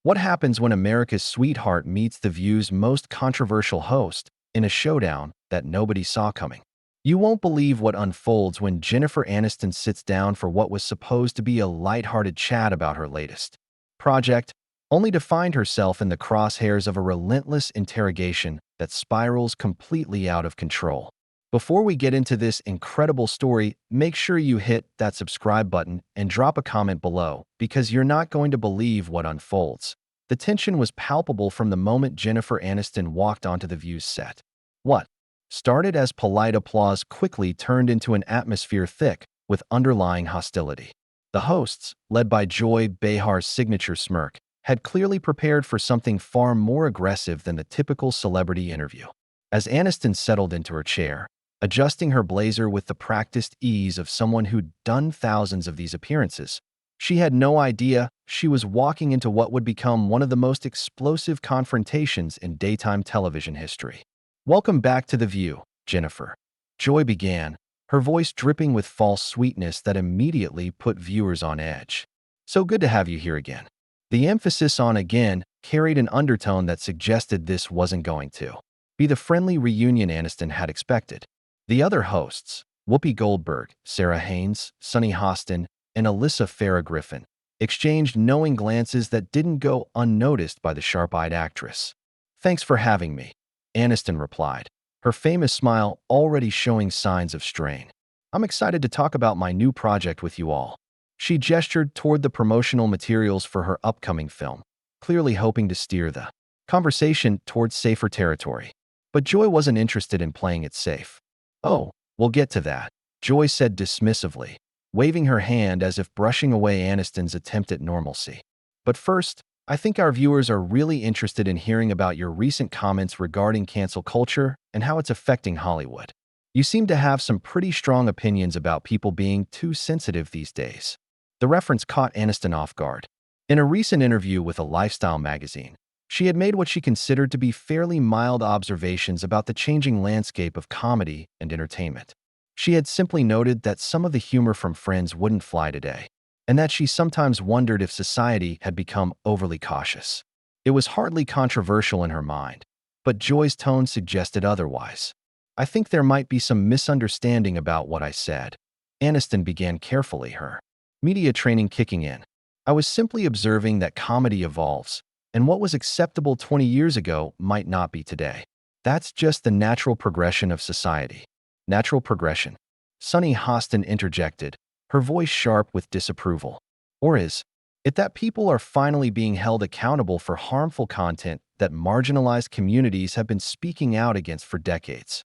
What happens when America's sweetheart meets The View's most controversial host in a showdown that nobody saw coming? You won't believe what unfolds when Jennifer Aniston sits down for what was supposed to be a lighthearted chat about her latest project, only to find herself in the crosshairs of a relentless interrogation that spirals completely out of control. Before we get into this incredible story, make sure you hit that subscribe button and drop a comment below because you're not going to believe what unfolds. The tension was palpable from the moment Jennifer Aniston walked onto The View's set. What started as polite applause quickly turned into an atmosphere thick with underlying hostility. The hosts, led by Joy Behar's signature smirk, had clearly prepared for something far more aggressive than the typical celebrity interview. As Aniston settled into her chair, adjusting her blazer with the practiced ease of someone who'd done thousands of these appearances, she had no idea she was walking into what would become one of the most explosive confrontations in daytime television history. "Welcome back to The View, Jennifer," Joy began, her voice dripping with false sweetness that immediately put viewers on edge. "So good to have you here again." The emphasis on "again" carried an undertone that suggested this wasn't going to be the friendly reunion Aniston had expected. The other hosts, Whoopi Goldberg, Sarah Haynes, Sunny Hostin, and Alyssa Farah Griffin, exchanged knowing glances that didn't go unnoticed by the sharp-eyed actress. "Thanks for having me," Aniston replied, her famous smile already showing signs of strain. "I'm excited to talk about my new project with you all." She gestured toward the promotional materials for her upcoming film, clearly hoping to steer the conversation towards safer territory. But Joy wasn't interested in playing it safe. "Oh, we'll get to that," Joy said dismissively, waving her hand as if brushing away Aniston's attempt at normalcy. "But first, I think our viewers are really interested in hearing about your recent comments regarding cancel culture and how it's affecting Hollywood. You seem to have some pretty strong opinions about people being too sensitive these days." The reference caught Aniston off guard. In a recent interview with a lifestyle magazine, she had made what she considered to be fairly mild observations about the changing landscape of comedy and entertainment. She had simply noted that some of the humor from Friends wouldn't fly today, and that she sometimes wondered if society had become overly cautious. It was hardly controversial in her mind, but Joy's tone suggested otherwise. "I think there might be some misunderstanding about what I said." Aniston began carefully, her media training kicking in. "I was simply observing that comedy evolves, and what was acceptable 20 years ago might not be today. That's just the natural progression of society." "Natural progression?" Sunny Hostin interjected, her voice sharp with disapproval. "Or is it that people are finally being held accountable for harmful content that marginalized communities have been speaking out against for decades?"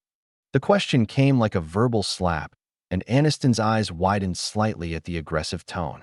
The question came like a verbal slap, and Aniston's eyes widened slightly at the aggressive tone.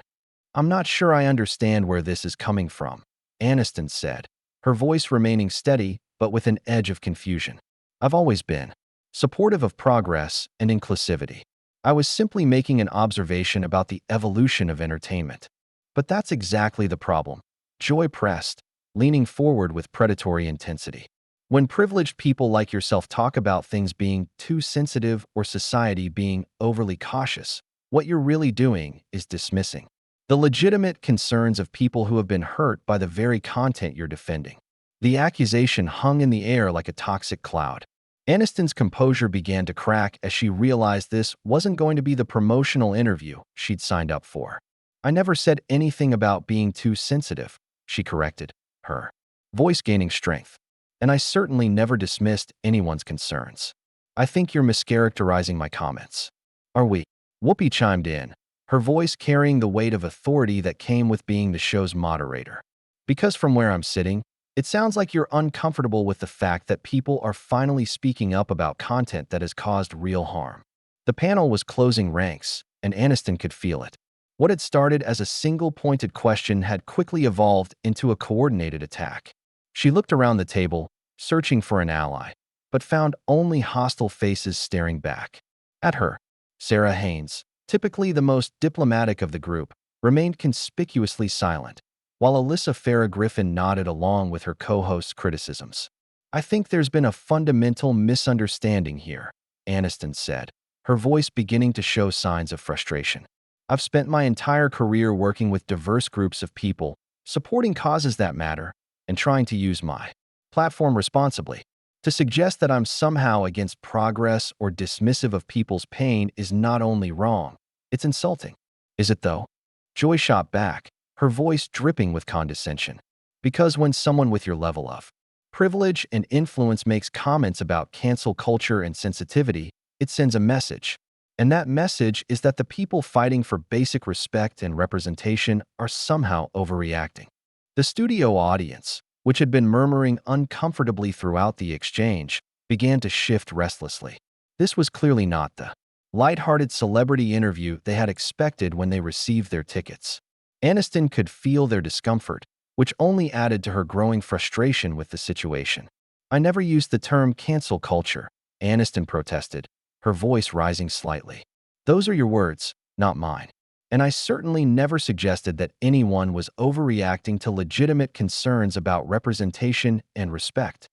"I'm not sure I understand where this is coming from," Aniston said, her voice remaining steady but with an edge of confusion. "I've always been supportive of progress and inclusivity. I was simply making an observation about the evolution of entertainment." "But that's exactly the problem," Joy pressed, leaning forward with predatory intensity. "When privileged people like yourself talk about things being too sensitive or society being overly cautious, what you're really doing is dismissing the legitimate concerns of people who have been hurt by the very content you're defending." The accusation hung in the air like a toxic cloud. Aniston's composure began to crack as she realized this wasn't going to be the promotional interview she'd signed up for. "I never said anything about being too sensitive," she corrected, her voice gaining strength. "And I certainly never dismissed anyone's concerns. I think you're mischaracterizing my comments." "Are we?" Whoopi chimed in, her voice carrying the weight of authority that came with being the show's moderator. "Because from where I'm sitting, it sounds like you're uncomfortable with the fact that people are finally speaking up about content that has caused real harm." The panel was closing ranks, and Aniston could feel it. What had started as a single-pointed question had quickly evolved into a coordinated attack. She looked around the table, searching for an ally, but found only hostile faces staring back at her. Sarah Haynes, typically the most diplomatic of the group, remained conspicuously silent, while Alyssa Farah Griffin nodded along with her co-host's criticisms. "I think there's been a fundamental misunderstanding here," Aniston said, her voice beginning to show signs of frustration. "I've spent my entire career working with diverse groups of people, supporting causes that matter, and trying to use my platform responsibly. To suggest that I'm somehow against progress or dismissive of people's pain is not only wrong, it's insulting. Is it though? Joy shot back, her voice dripping with condescension. Because when someone with your level of privilege and influence makes comments about cancel culture and sensitivity, it sends a message. And that message is that the people fighting for basic respect and representation are somehow overreacting. The studio audience, which had been murmuring uncomfortably throughout the exchange, began to shift restlessly. This was clearly not the light-hearted celebrity interview they had expected when they received their tickets. Aniston could feel their discomfort, which only added to her growing frustration with the situation. "I never used the term cancel culture," Aniston protested, her voice rising slightly. "Those are your words, not mine. And I certainly never suggested that anyone was overreacting to legitimate concerns about representation and respect.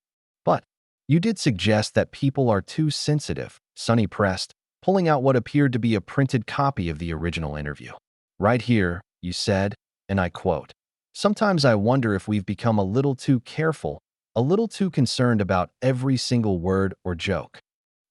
But you did suggest that people are too sensitive," Sunny pressed, pulling out what appeared to be a printed copy of the original interview. "Right here, you said, and I quote, 'Sometimes I wonder if we've become a little too careful, a little too concerned about every single word or joke.'"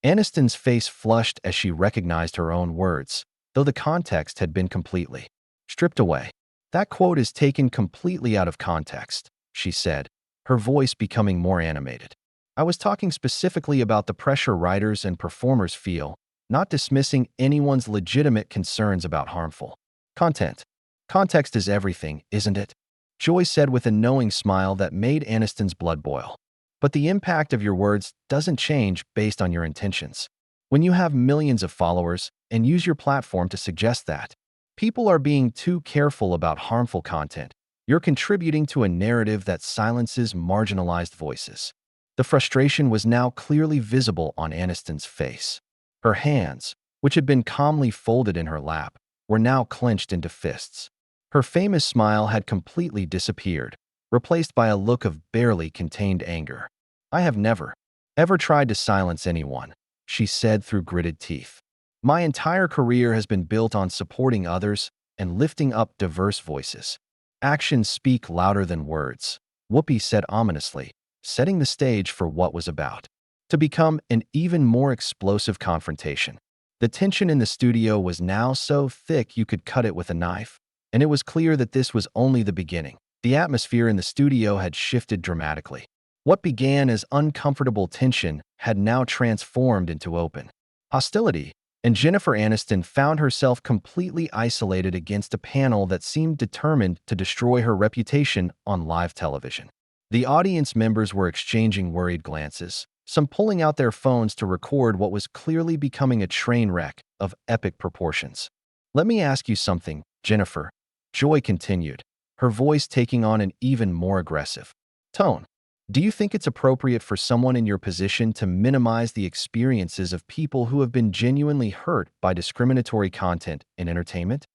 Aniston's face flushed as she recognized her own words, though the context had been completely stripped away. "That quote is taken completely out of context," she said, her voice becoming more animated. "I was talking specifically about the pressure writers and performers feel, not dismissing anyone's legitimate concerns about harmful content. Context is everything, isn't it?" Joy said with a knowing smile that made Aniston's blood boil. "But the impact of your words doesn't change based on your intentions. When you have millions of followers and use your platform to suggest that people are being too careful about harmful content, you're contributing to a narrative that silences marginalized voices." The frustration was now clearly visible on Aniston's face. Her hands, which had been calmly folded in her lap, were now clenched into fists. Her famous smile had completely disappeared, replaced by a look of barely contained anger. "I have never, ever tried to silence anyone," she said through gritted teeth. "My entire career has been built on supporting others and lifting up diverse voices. Actions speak louder than words," Whoopi said ominously, setting the stage for what was about to become an even more explosive confrontation. The tension in the studio was now so thick you could cut it with a knife, and it was clear that this was only the beginning. The atmosphere in the studio had shifted dramatically. What began as uncomfortable tension had now transformed into open hostility, and Jennifer Aniston found herself completely isolated against a panel that seemed determined to destroy her reputation on live television. The audience members were exchanging worried glances, some pulling out their phones to record what was clearly becoming a train wreck of epic proportions. "Let me ask you something, Jennifer," Joy continued, her voice taking on an even more aggressive tone. "Do you think it's appropriate for someone in your position to minimize the experiences of people who have been genuinely hurt by discriminatory content in entertainment?"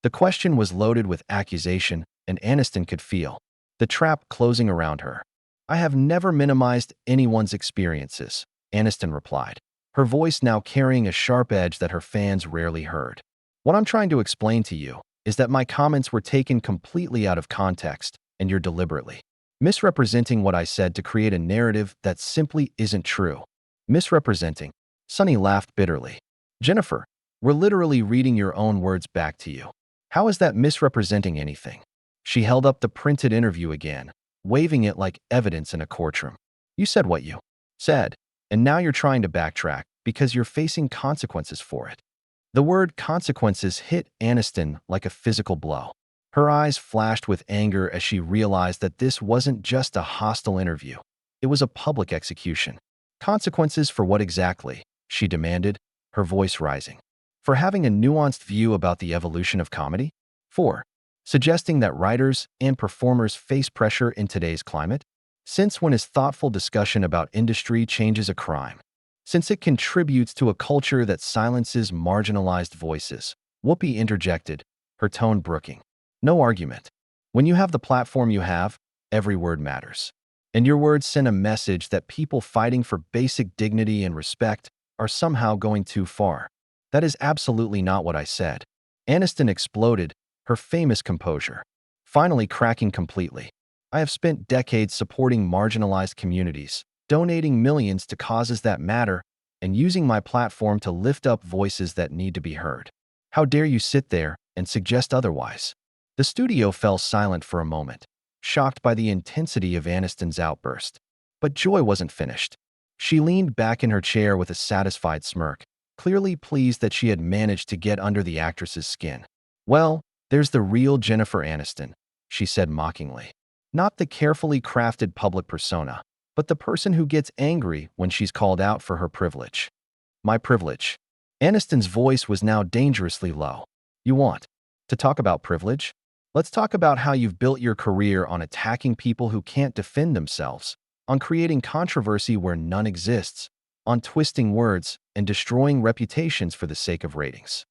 The question was loaded with accusation, and Aniston could feel the trap closing around her. "I have never minimized anyone's experiences," Aniston replied, her voice now carrying a sharp edge that her fans rarely heard. "What I'm trying to explain to you is that my comments were taken completely out of context, and you're deliberately misrepresenting what I said to create a narrative that simply isn't true." "Misrepresenting?" Sunny laughed bitterly. "Jennifer, we're literally reading your own words back to you. How is that misrepresenting anything?" She held up the printed interview again, waving it like evidence in a courtroom. "You said what you said, and now you're trying to backtrack because you're facing consequences for it." The word consequences hit Aniston like a physical blow. Her eyes flashed with anger as she realized that this wasn't just a hostile interview. It was a public execution. "Consequences for what exactly?" she demanded, her voice rising. "For having a nuanced view about the evolution of comedy? For suggesting that writers and performers face pressure in today's climate? Since when is thoughtful discussion about industry changes a crime? Since it contributes to a culture that silences marginalized voices?" Whoopi interjected, her tone brooking. "No argument. When you have the platform you have, every word matters. And your words send a message that people fighting for basic dignity and respect are somehow going too far." "That is absolutely not what I said." Aniston exploded, her famous composure finally cracking completely. I have spent decades supporting marginalized communities, donating millions to causes that matter, and using my platform to lift up voices that need to be heard. How dare you sit there and suggest otherwise? The studio fell silent for a moment, shocked by the intensity of Aniston's outburst. But Joy wasn't finished. She leaned back in her chair with a satisfied smirk, clearly pleased that she had managed to get under the actress's skin. "Well, there's the real Jennifer Aniston," she said mockingly. "Not the carefully crafted public persona, but the person who gets angry when she's called out for her privilege." "My privilege." Aniston's voice was now dangerously low. "You want to talk about privilege? Let's talk about how you've built your career on attacking people who can't defend themselves, on creating controversy where none exists, on twisting words and destroying reputations for the sake of ratings."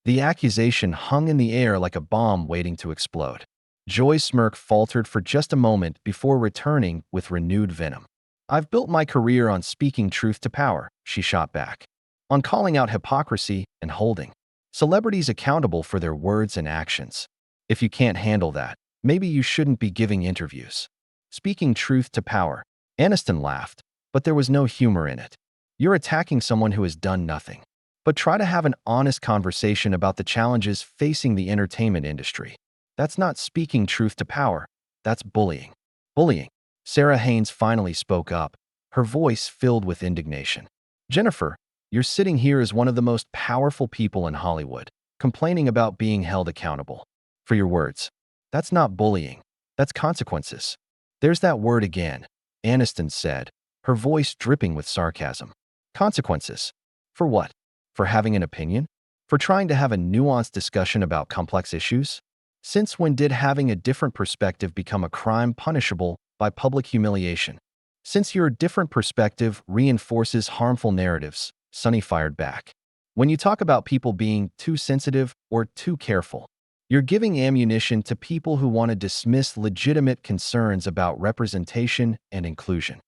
The accusation hung in the air like a bomb waiting to explode. Joy's smirk faltered for just a moment before returning with renewed venom. "I've built my career on speaking truth to power," she shot back. "On calling out hypocrisy and holding celebrities accountable for their words and actions. If you can't handle that, maybe you shouldn't be giving interviews." Speaking truth to power. Aniston laughed, but there was no humor in it. "You're attacking someone who has done nothing. But try to have an honest conversation about the challenges facing the entertainment industry. That's not speaking truth to power. That's bullying." "Bullying." Sarah Haynes finally spoke up, her voice filled with indignation. "Jennifer, you're sitting here as one of the most powerful people in Hollywood, complaining about being held accountable for your words. That's not bullying. That's consequences." "There's that word again," Aniston said, her voice dripping with sarcasm. "Consequences. For what? For having an opinion? For trying to have a nuanced discussion about complex issues? Since when did having a different perspective become a crime punishable by public humiliation?" "Since your different perspective reinforces harmful narratives," Sunny fired back. "When you talk about people being too sensitive or too careful, you're giving ammunition to people who want to dismiss legitimate concerns about representation and inclusion."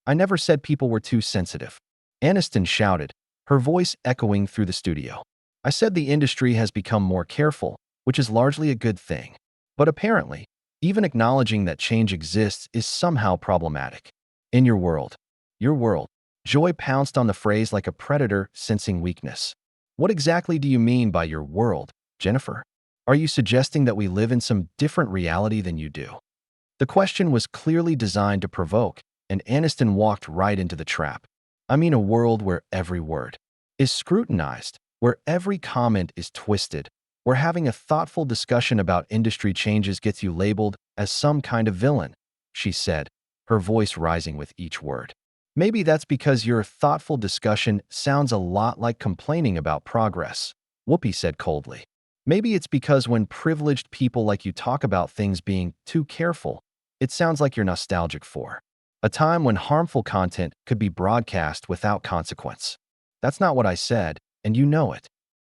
"I never said people were too sensitive," Aniston shouted, her voice echoing through the studio. "I said the industry has become more careful, which is largely a good thing. But apparently, even acknowledging that change exists is somehow problematic. In your world." "Your world." Joy pounced on the phrase like a predator sensing weakness. "What exactly do you mean by your world, Jennifer? Are you suggesting that we live in some different reality than you do?" The question was clearly designed to provoke, and Aniston walked right into the trap. "I mean a world where every word is scrutinized, where every comment is twisted, where having a thoughtful discussion about industry changes gets you labeled as some kind of villain," she said, her voice rising with each word. "Maybe that's because your thoughtful discussion sounds a lot like complaining about progress," Whoopi said coldly. "Maybe it's because when privileged people like you talk about things being too careful, it sounds like you're nostalgic for a time when harmful content could be broadcast without consequence." "That's not what I said, and you know it."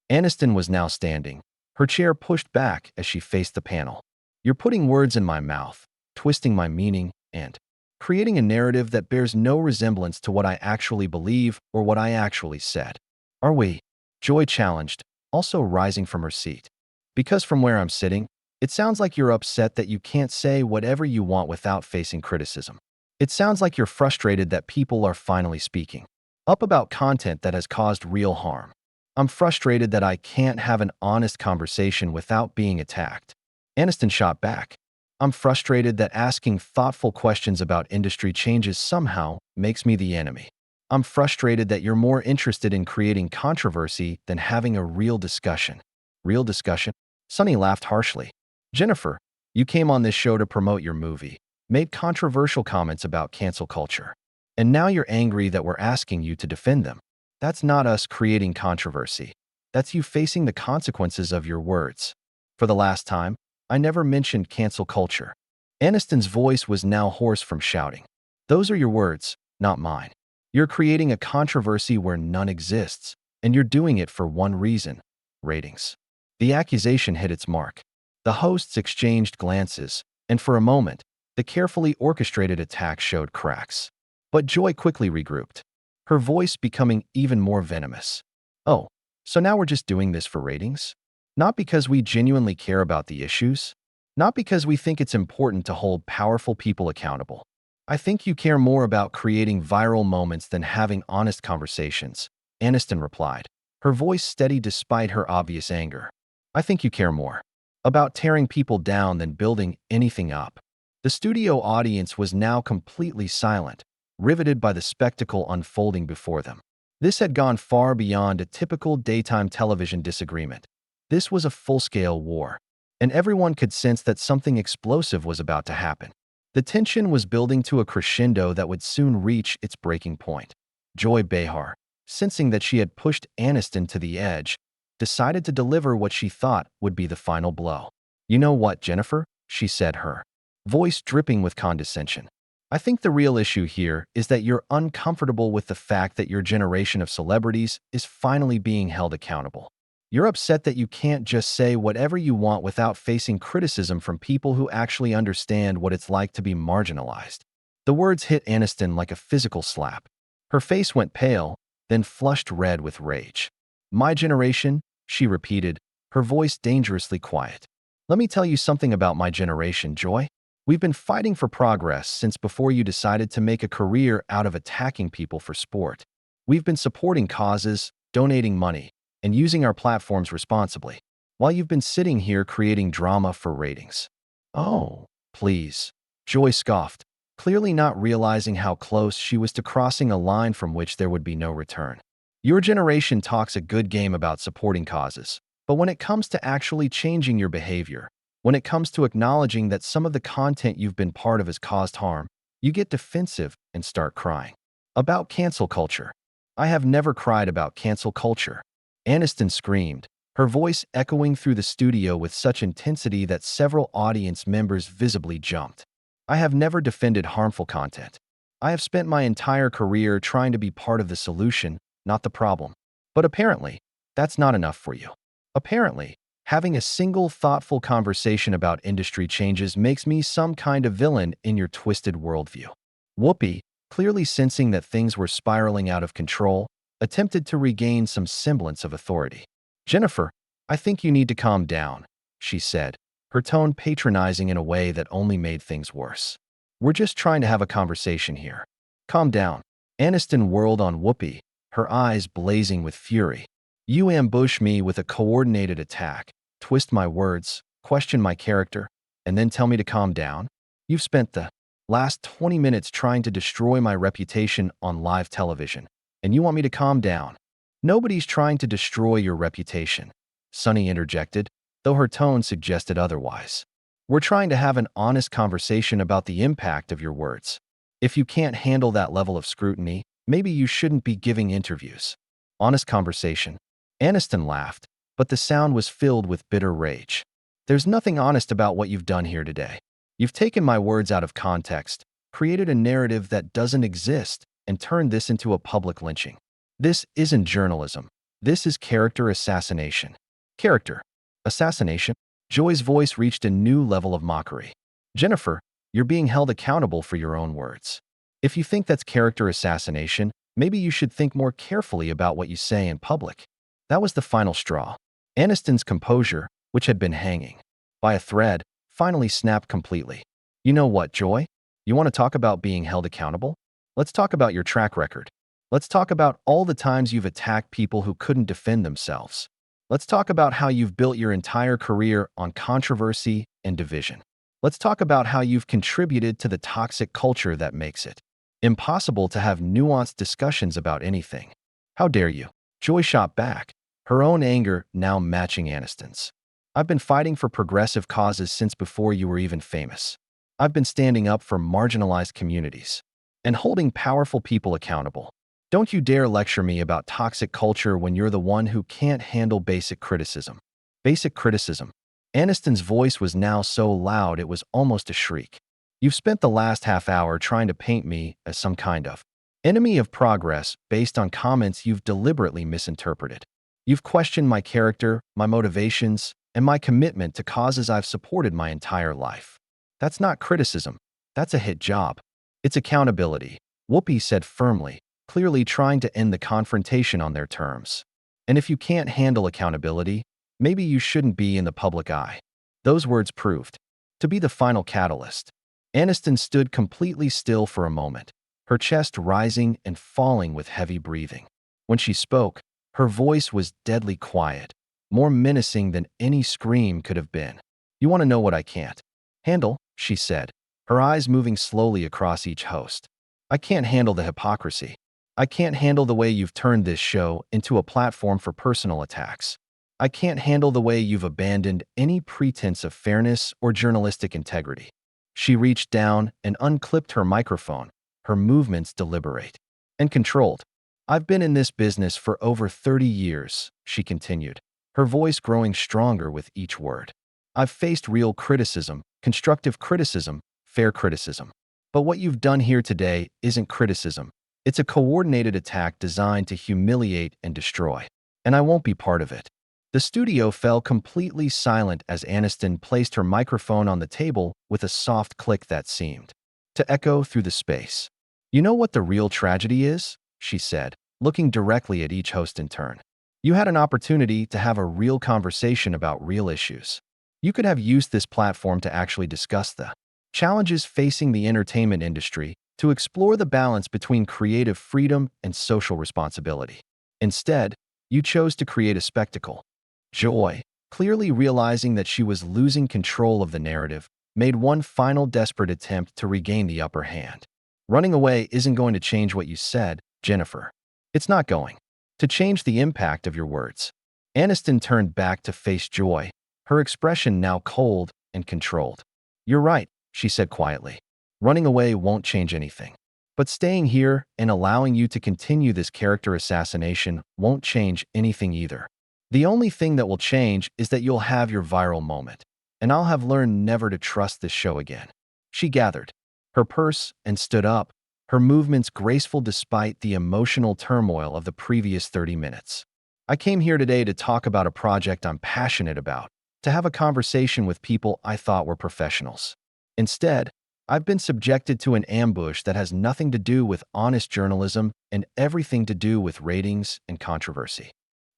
Aniston was now standing, her chair pushed back as she faced the panel. "You're putting words in my mouth, twisting my meaning, and creating a narrative that bears no resemblance to what I actually believe or what I actually said." "Are we?" Joy challenged, also rising from her seat. "Because from where I'm sitting, it sounds like you're upset that you can't say whatever you want without facing criticism. It sounds like you're frustrated that people are finally speaking up about content that has caused real harm. I'm frustrated that I can't have an honest conversation without being attacked." Aniston shot back. "I'm frustrated that asking thoughtful questions about industry changes somehow makes me the enemy. I'm frustrated that you're more interested in creating controversy than having a real discussion." "Real discussion?" Sunny laughed harshly. "Jennifer, you came on this show to promote your movie, made controversial comments about cancel culture, and now you're angry that we're asking you to defend them. That's not us creating controversy. That's you facing the consequences of your words. For the last time, I never mentioned cancel culture." Aniston's voice was now hoarse from shouting. "Those are your words, not mine. You're creating a controversy where none exists, and you're doing it for one reason: ratings." The accusation hit its mark. The hosts exchanged glances, and for a moment, the carefully orchestrated attack showed cracks. But Joy quickly regrouped, her voice becoming even more venomous. "Oh, so now we're just doing this for ratings? Not because we genuinely care about the issues?" Not because we think it's important to hold powerful people accountable. I think you care more about creating viral moments than having honest conversations, Aniston replied, her voice steady despite her obvious anger. I think you care more about tearing people down than building anything up. The studio audience was now completely silent, riveted by the spectacle unfolding before them. This had gone far beyond a typical daytime television disagreement. This was a full-scale war, and everyone could sense that something explosive was about to happen. The tension was building to a crescendo that would soon reach its breaking point. Joy Behar, sensing that she had pushed Aniston to the edge, decided to deliver what she thought would be the final blow. "You know what, Jennifer?" she said, her voice dripping with condescension. "I think the real issue here is that you're uncomfortable with the fact that your generation of celebrities is finally being held accountable. You're upset that you can't just say whatever you want without facing criticism from people who actually understand what it's like to be marginalized." The words hit Aniston like a physical slap. Her face went pale, then flushed red with rage. "My generation," she repeated, her voice dangerously quiet. "Let me tell you something about my generation, Joy. We've been fighting for progress since before you decided to make a career out of attacking people for sport. We've been supporting causes, donating money, and using our platforms responsibly, while you've been sitting here creating drama for ratings." "Oh, please," Joy scoffed, clearly not realizing how close she was to crossing a line from which there would be no return. "Your generation talks a good game about supporting causes, but when it comes to actually changing your behavior, when it comes to acknowledging that some of the content you've been part of has caused harm, you get defensive and start crying." "About cancel culture. I have never cried about cancel culture," Aniston screamed, her voice echoing through the studio with such intensity that several audience members visibly jumped. "I have never defended harmful content. I have spent my entire career trying to be part of the solution, not the problem. But apparently, that's not enough for you. Apparently, having a single thoughtful conversation about industry changes makes me some kind of villain in your twisted worldview." Whoopi, clearly sensing that things were spiraling out of control, attempted to regain some semblance of authority. "Jennifer, I think you need to calm down," she said, her tone patronizing in a way that only made things worse. "We're just trying to have a conversation here. Calm down." Aniston whirled on Whoopi, her eyes blazing with fury. "You ambush me with a coordinated attack, twist my words, question my character, and then tell me to calm down? You've spent the last 20 minutes trying to destroy my reputation on live television, and you want me to calm down?" "Nobody's trying to destroy your reputation," Sunny interjected, though her tone suggested otherwise. "We're trying to have an honest conversation about the impact of your words. If you can't handle that level of scrutiny, maybe you shouldn't be giving interviews." "Honest conversation?" Aniston laughed, but the sound was filled with bitter rage. "There's nothing honest about what you've done here today. You've taken my words out of context, created a narrative that doesn't exist, and turned this into a public lynching. This isn't journalism. This is character assassination." "Character assassination?" Joy's voice reached a new level of mockery. "Jennifer, you're being held accountable for your own words. If you think that's character assassination, maybe you should think more carefully about what you say in public." That was the final straw. Aniston's composure, which had been hanging by a thread, finally snapped completely. "You know what, Joy? You want to talk about being held accountable? Let's talk about your track record. Let's talk about all the times you've attacked people who couldn't defend themselves. Let's talk about how you've built your entire career on controversy and division. Let's talk about how you've contributed to the toxic culture that makes it impossible to have nuanced discussions about anything. How dare you?" Joy shot back, her own anger now matching Aniston's. "I've been fighting for progressive causes since before you were even famous. I've been standing up for marginalized communities and holding powerful people accountable. Don't you dare lecture me about toxic culture when you're the one who can't handle basic criticism." "Basic criticism?" Aniston's voice was now so loud it was almost a shriek. "You've spent the last half hour trying to paint me as some kind of enemy of progress based on comments you've deliberately misinterpreted. You've questioned my character, my motivations, and my commitment to causes I've supported my entire life. That's not criticism. That's a hit job. It's accountability," Whoopi said firmly, clearly trying to end the confrontation on their terms. "And if you can't handle accountability, maybe you shouldn't be in the public eye." Those words proved to be the final catalyst. Aniston stood completely still for a moment, her chest rising and falling with heavy breathing. When she spoke, her voice was deadly quiet, more menacing than any scream could have been. "You want to know what I can't handle?" she said, her eyes moving slowly across each host. "I can't handle the hypocrisy. I can't handle the way you've turned this show into a platform for personal attacks. I can't handle the way you've abandoned any pretense of fairness or journalistic integrity." She reached down and unclipped her microphone, her movements deliberate and controlled. "I've been in this business for over 30 years, she continued, her voice growing stronger with each word. "I've faced real criticism, constructive criticism, fair criticism. But what you've done here today isn't criticism. It's a coordinated attack designed to humiliate and destroy. And I won't be part of it." The studio fell completely silent as Aniston placed her microphone on the table with a soft click that seemed to echo through the space. "You know what the real tragedy is?" she said, looking directly at each host in turn. "You had an opportunity to have a real conversation about real issues. You could have used this platform to actually discuss the challenges facing the entertainment industry, to explore the balance between creative freedom and social responsibility. Instead, you chose to create a spectacle." Joy, clearly realizing that she was losing control of the narrative, made one final desperate attempt to regain the upper hand. "Running away isn't going to change what you said, Jennifer. It's not going to change the impact of your words." Aniston turned back to face Joy, her expression now cold and controlled. "You're right," she said quietly. "Running away won't change anything. But staying here and allowing you to continue this character assassination won't change anything either. The only thing that will change is that you'll have your viral moment, and I'll have learned never to trust this show again." She gathered her purse and stood up, her movements graceful despite the emotional turmoil of the previous 30 minutes. "I came here today to talk about a project I'm passionate about, to have a conversation with people I thought were professionals. Instead, I've been subjected to an ambush that has nothing to do with honest journalism and everything to do with ratings and controversy."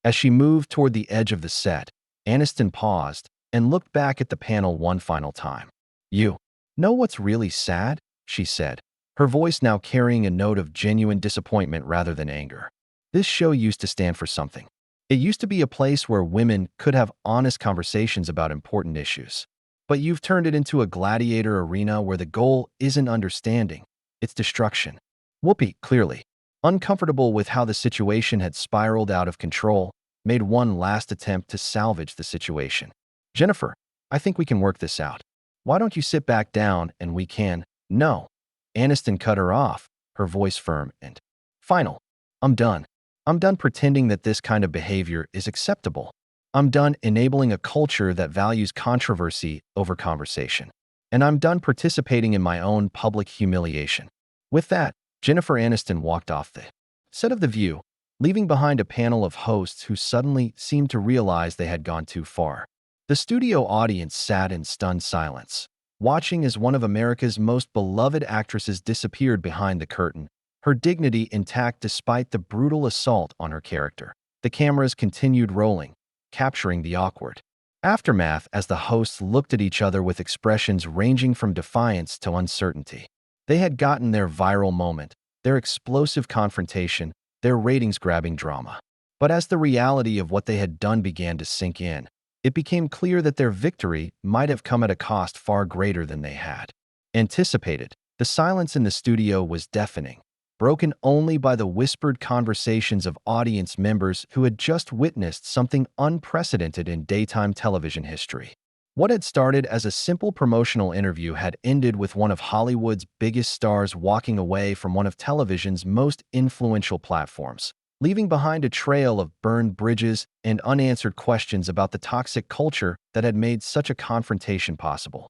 As she moved toward the edge of the set, Aniston paused and looked back at the panel one final time. "You know what's really sad?" she said, her voice now carrying a note of genuine disappointment rather than anger. "This show used to stand for something. It used to be a place where women could have honest conversations about important issues. But you've turned it into a gladiator arena where the goal isn't understanding, it's destruction." Whoopi, clearly uncomfortable with how the situation had spiraled out of control, made one last attempt to salvage the situation. "Jennifer, I think we can work this out. Why don't you sit back down and we can—" "No." Aniston cut her off, her voice firm and final. "I'm done. I'm done pretending that this kind of behavior is acceptable. I'm done enabling a culture that values controversy over conversation. And I'm done participating in my own public humiliation." With that, Jennifer Aniston walked off the set of The View, leaving behind a panel of hosts who suddenly seemed to realize they had gone too far. The studio audience sat in stunned silence, watching as one of America's most beloved actresses disappeared behind the curtain, her dignity intact despite the brutal assault on her character. The cameras continued rolling, capturing the awkward aftermath as the hosts looked at each other with expressions ranging from defiance to uncertainty. They had gotten their viral moment, their explosive confrontation, their ratings-grabbing drama. But as the reality of what they had done began to sink in, it became clear that their victory might have come at a cost far greater than they had anticipated. The silence in the studio was deafening, broken only by the whispered conversations of audience members who had just witnessed something unprecedented in daytime television history. What had started as a simple promotional interview had ended with one of Hollywood's biggest stars walking away from one of television's most influential platforms, leaving behind a trail of burned bridges and unanswered questions about the toxic culture that had made such a confrontation possible.